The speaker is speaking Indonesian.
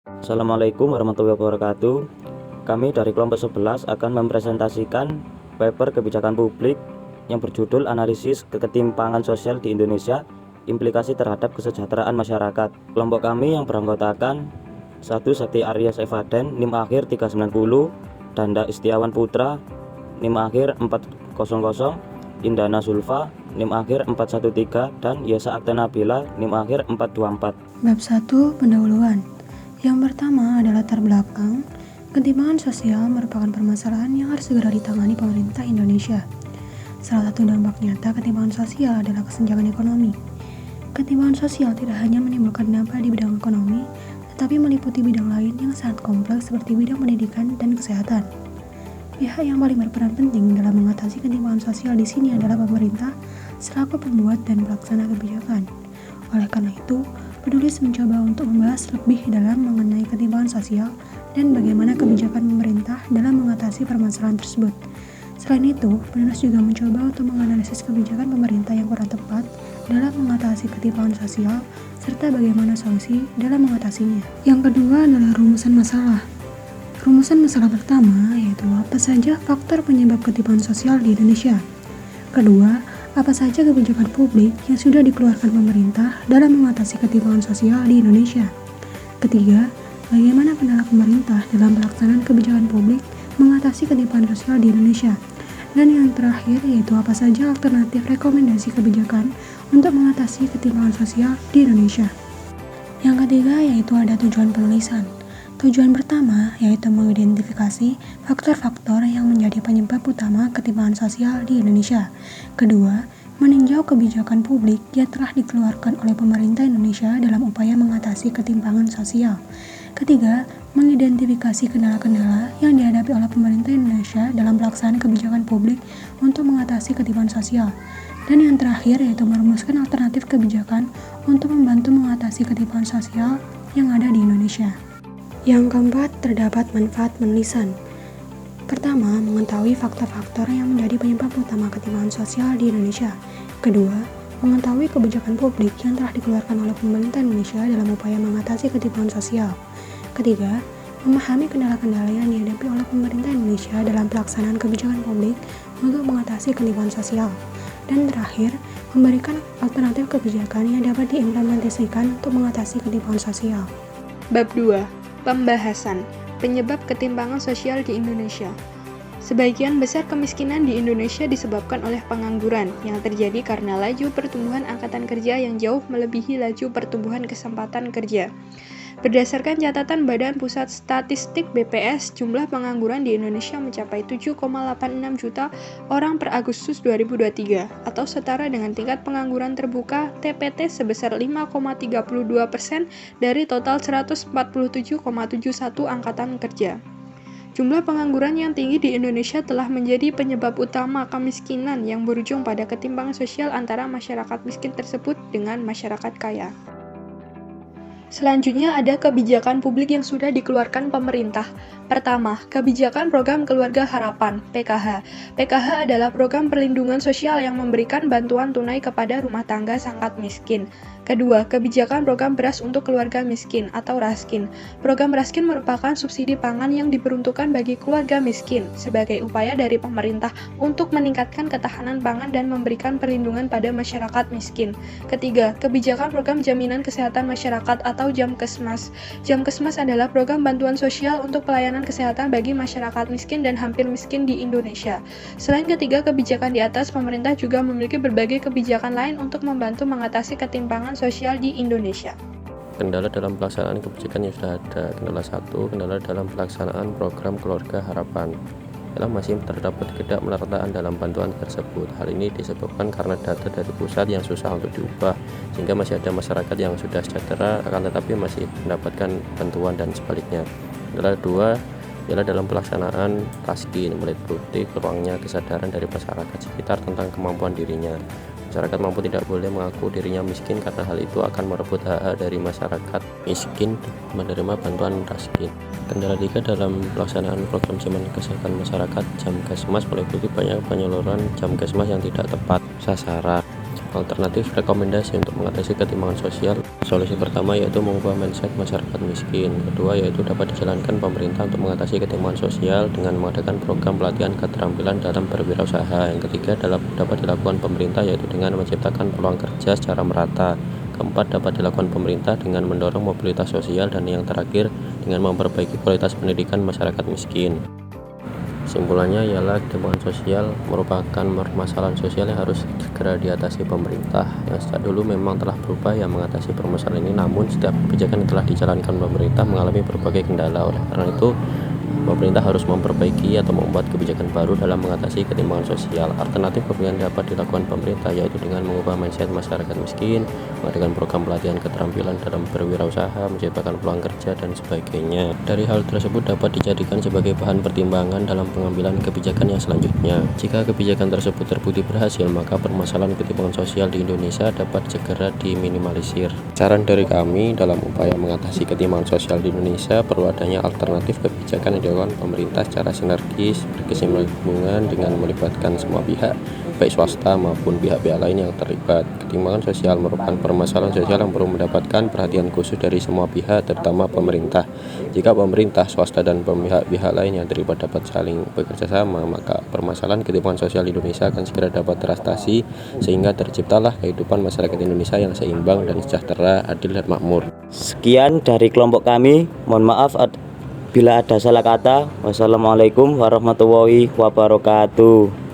Assalamualaikum warahmatullahi wabarakatuh. Kami dari kelompok 11 akan mempresentasikan paper kebijakan publik yang berjudul Analisis Ketimpangan Sosial di Indonesia, Implikasi Terhadap Kesejahteraan Masyarakat. Kelompok kami yang beranggotakan 1. Sakti Aryas Evaden, NIM akhir 390, Danda Istiawan Putra, NIM akhir 400, Indana Zulfa, NIM akhir 413, dan Yesa Akta Nabila, NIM akhir 424. Bab 1. Pendahuluan. Yang pertama adalah latar belakang. Ketimpangan sosial merupakan permasalahan yang harus segera ditangani pemerintah Indonesia. Salah satu dampak nyata ketimpangan sosial adalah kesenjangan ekonomi. Ketimpangan sosial tidak hanya menimbulkan dampak di bidang ekonomi, tetapi meliputi bidang lain yang sangat kompleks seperti bidang pendidikan dan kesehatan. Pihak yang paling berperan penting dalam mengatasi ketimpangan sosial di sini adalah pemerintah selaku pembuat dan pelaksana kebijakan. Oleh karena itu, penulis mencoba untuk membahas lebih dalam mengenai ketimpangan sosial dan bagaimana kebijakan pemerintah dalam mengatasi permasalahan tersebut. Selain itu, penulis juga mencoba untuk menganalisis kebijakan pemerintah yang kurang tepat dalam mengatasi ketimpangan sosial serta bagaimana solusi dalam mengatasinya. Yang kedua adalah rumusan masalah. Rumusan masalah pertama yaitu apa saja faktor penyebab ketimpangan sosial di Indonesia. Kedua, apa saja kebijakan publik yang sudah dikeluarkan pemerintah dalam mengatasi ketimpangan sosial di Indonesia. Ketiga, bagaimana kendala pemerintah dalam pelaksanaan kebijakan publik mengatasi ketimpangan sosial di Indonesia. Dan yang terakhir yaitu apa saja alternatif rekomendasi kebijakan untuk mengatasi ketimpangan sosial di Indonesia. Yang ketiga yaitu ada tujuan penulisan. Tujuan pertama yaitu mengidentifikasi faktor-faktor yang menjadi penyebab utama ketimpangan sosial di Indonesia. Kedua, meninjau kebijakan publik yang telah dikeluarkan oleh pemerintah Indonesia dalam upaya mengatasi ketimpangan sosial. Ketiga, mengidentifikasi kendala-kendala yang dihadapi oleh pemerintah Indonesia dalam pelaksanaan kebijakan publik untuk mengatasi ketimpangan sosial. Dan yang terakhir yaitu merumuskan alternatif kebijakan untuk membantu mengatasi ketimpangan sosial yang ada di Indonesia. Yang keempat, terdapat manfaat penulisan. Pertama, mengetahui faktor-faktor yang menjadi penyebab utama ketimpangan sosial di Indonesia. Kedua, mengetahui kebijakan publik yang telah dikeluarkan oleh pemerintah Indonesia dalam upaya mengatasi ketimpangan sosial. Ketiga, memahami kendala-kendala yang dihadapi oleh pemerintah Indonesia dalam pelaksanaan kebijakan publik untuk mengatasi ketimpangan sosial. Dan terakhir, memberikan alternatif kebijakan yang dapat diimplementasikan untuk mengatasi ketimpangan sosial. Bab 2. Pembahasan penyebab ketimpangan sosial di Indonesia. Sebagian besar kemiskinan di Indonesia disebabkan oleh pengangguran yang terjadi karena laju pertumbuhan angkatan kerja yang jauh melebihi laju pertumbuhan kesempatan kerja. Berdasarkan catatan Badan Pusat Statistik BPS, jumlah pengangguran di Indonesia mencapai 7,86 juta orang per Agustus 2023, atau setara dengan tingkat pengangguran terbuka TPT sebesar 5,32% dari total 147,71 angkatan kerja. Jumlah pengangguran yang tinggi di Indonesia telah menjadi penyebab utama kemiskinan yang berujung pada ketimpangan sosial antara masyarakat miskin tersebut dengan masyarakat kaya. Selanjutnya ada kebijakan publik yang sudah dikeluarkan pemerintah. Pertama, kebijakan Program Keluarga Harapan (PKH). PKH adalah program perlindungan sosial yang memberikan bantuan tunai kepada rumah tangga sangat miskin. Kedua, kebijakan Program Beras untuk Keluarga Miskin atau Raskin. Program Raskin merupakan subsidi pangan yang diperuntukkan bagi keluarga miskin sebagai upaya dari pemerintah untuk meningkatkan ketahanan pangan dan memberikan perlindungan pada masyarakat miskin. Ketiga, kebijakan Program Jaminan Kesehatan Masyarakat atau Jamkesmas. Jamkesmas adalah program bantuan sosial untuk pelayanan kesehatan bagi masyarakat miskin dan hampir miskin di Indonesia. Selain ketiga kebijakan di atas, pemerintah juga memiliki berbagai kebijakan lain untuk membantu mengatasi ketimpangan sosial di Indonesia. Kendala dalam pelaksanaan kebijakan yang sudah ada. Kendala 1, kendala dalam pelaksanaan program Keluarga Harapan. Ialah masih terdapat ketidakmerataan dalam bantuan tersebut. Hal ini disebabkan karena data dari pusat yang susah untuk diubah, sehingga masih ada masyarakat yang sudah sejahtera akan tetapi masih mendapatkan bantuan dan sebaliknya. Kendala 2 ialah dalam pelaksanaan Raskin, meliputi kurangnya kesadaran dari masyarakat sekitar tentang kemampuan dirinya. Masyarakat mampu tidak boleh mengaku dirinya miskin karena hal itu akan merebut hak-hak dari masyarakat miskin menerima bantuan Raskin. Kendala 3 dalam pelaksanaan program jaminan kesehatan masyarakat Jamkesmas meliputi banyak penyaluran Jamkesmas yang tidak tepat sasaran. Alternatif rekomendasi untuk mengatasi ketimpangan sosial Solusi pertama yaitu mengubah mindset masyarakat miskin. Kedua yaitu dapat dijalankan pemerintah untuk mengatasi ketimpangan sosial dengan mengadakan program pelatihan keterampilan dalam berwirausaha. Yang ketiga dapat dilakukan pemerintah yaitu dengan menciptakan peluang kerja secara merata. Keempat dapat dilakukan pemerintah dengan mendorong mobilitas sosial, dan yang terakhir dengan memperbaiki kualitas pendidikan masyarakat miskin. Kesimpulannya ialah ketimpangan sosial merupakan permasalahan sosial yang harus segera diatasi pemerintah, yang sejak dulu memang telah berupaya mengatasi permasalahan ini, namun setiap kebijakan yang telah dijalankan pemerintah mengalami berbagai kendala. Oleh karena itu, pemerintah harus memperbaiki atau membuat kebijakan baru dalam mengatasi ketimpangan sosial. Alternatif kebijakan dapat dilakukan pemerintah yaitu dengan mengubah mindset masyarakat miskin, mengadakan program pelatihan keterampilan dalam berwirausaha, menciptakan peluang kerja, dan sebagainya. Dari hal tersebut dapat dijadikan sebagai bahan pertimbangan dalam pengambilan kebijakan yang selanjutnya. Jika kebijakan tersebut terbukti berhasil, maka permasalahan ketimpangan sosial di Indonesia dapat segera diminimalisir. Saran dari kami dalam upaya mengatasi ketimpangan sosial di Indonesia, perlu adanya alternatif kebijakan yang dilakukan pemerintah secara sinergis, berkesinambungan dengan melibatkan semua pihak, baik swasta maupun pihak-pihak lain yang terlibat. Ketimpangan sosial merupakan permasalahan sosial yang perlu mendapatkan perhatian khusus dari semua pihak, terutama pemerintah. Jika pemerintah, swasta, dan pihak-pihak lain yang terlibat dapat saling bekerja sama, maka permasalahan ketimpangan sosial di Indonesia akan segera dapat teratasi, sehingga terciptalah kehidupan masyarakat Indonesia yang seimbang dan sejahtera, adil, dan makmur. Sekian dari kelompok kami. Mohon maaf bila ada salah kata. Wassalamualaikum warahmatullahi wabarakatuh.